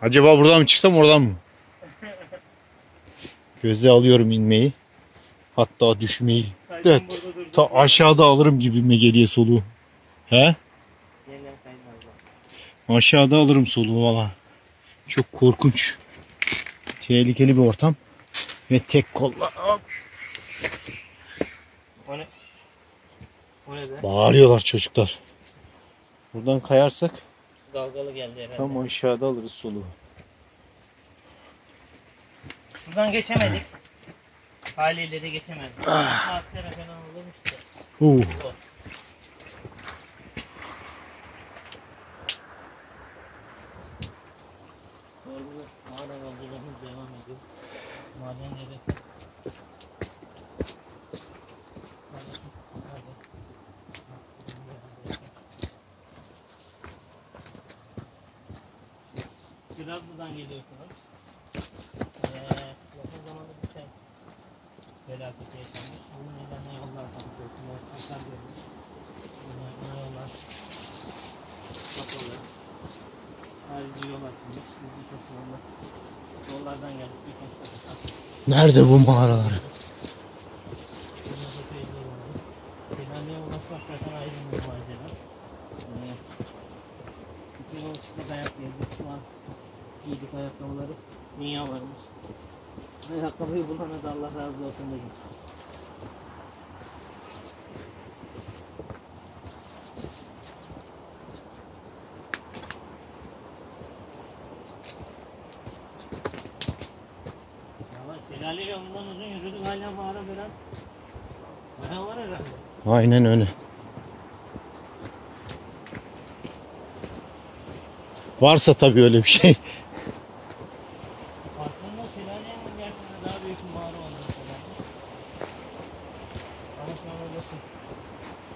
Acaba buradan mı çıksam oradan mı? Göze alıyorum inmeyi. Hatta düşmeyi. Evet. Ta aşağıda alırım gibime geliyor soluğu. He? Aşağıda alırım soluğu valla. Çok korkunç. Tehlikeli bir ortam. Ve tek kolla. O ne? O ne be? Bağırıyorlar çocuklar. Buradan kayarsak Dalgalı geldi herhalde. tam aşağıda alırız soluğu. Buradan geçemedik. Haliyle de geçemedik. Saatlere falan olmuş da. Orada mağara yolculuğumuz devam ediyor. Madenleri. Trabzon'dan geliyorsunuz. Yakın zamanda bir şey felaketi yaşanmış. Bunun nedenle yollar kapatılıyor. Hasar görmüş. Bunlar yollar kapalı. Ayrıca yol açılmış. Biz birkaç yollardan geldik. Birkaç dakika. Nerede bu mağaralar? Şelaleye ulaşmak zaten ayrı bir macera. Bir yol çıkıp ayak gezdik. Şu an giydik ayakkabıları. Dünya varmış. Ayakkabıyı bulana da Allah razı olsun dedim. Şelale yolundan uzun yürüdük, hala mağara falan. Bayağı var herhalde. Aynen öyle. Varsa tabii öyle bir şey. Aslında şelalenin gerçekten daha büyük bir mağara olması lazım. Ama şu an orası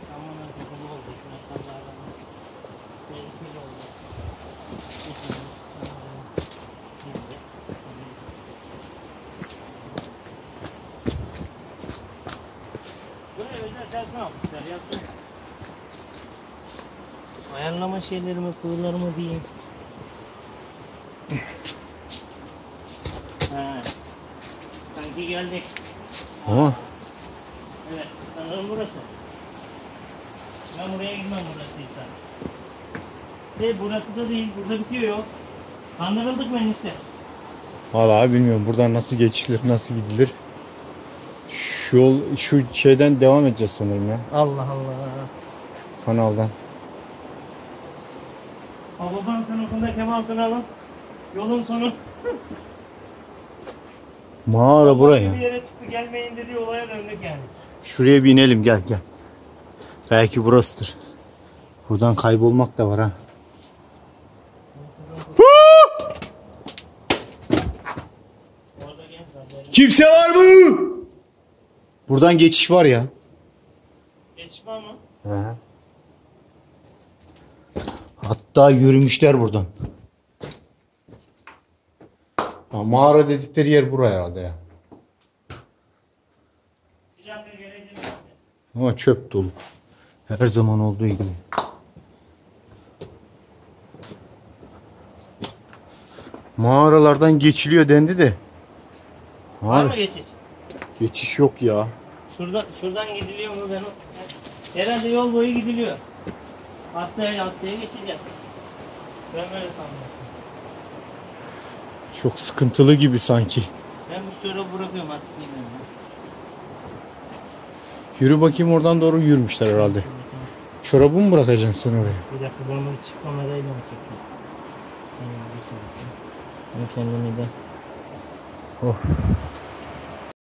tamamen kapalı olduğu için insanlardan tehlikeli oldu. Buraya özel telefon almışlar ya. Ayarlama şeylerimi, kuyularımı diyeyim. Sanki geldik. Ama Evet, sanırım burası. Ben buraya gitmem burasıysa. Burası da değil, burada bitiyor yol. Kandırıldık mı enişte? vallahi bilmiyorum buradan nasıl geçilir, nasıl gidilir. Şu yol, şu şeyden devam edeceğiz sanırım ya. Allah Allah. Kanaldan. Babadan sınıfında Kemal Sunal'ın yolun sonu. Mağara buraya. Bir yere çıktı, gelmeyin dediği olaya döndük yani. Şuraya bir inelim, gel gel. Belki burasıdır. Buradan kaybolmak da var ha. Kimse var mı? Buradan geçiş var ya. Geçiş var mı? He. Hatta yürümüşler buradan. Ha, mağara dedikleri yer buraya herhalde ya. Ama çöp dolu. Her zaman olduğu gibi. Mağaralardan geçiliyor dendi de. Var mı geçiş? Geçiş yok ya. Şuradan gidiliyor mu ben o? Herhalde yol boyu gidiliyor. Haftaya geçeceğiz. Ben böyle sandım. Çok sıkıntılı gibi sanki. Ben bu şöyle bırakıyorum artık bilmiyorum. Yürü bakayım, oradan doğru yürümüşler herhalde. Çorabı mı bırakacaksın sen oraya? Bir dakika, bunu çıkmamadayla mı çekeyim? Ben kendimi de. Oh.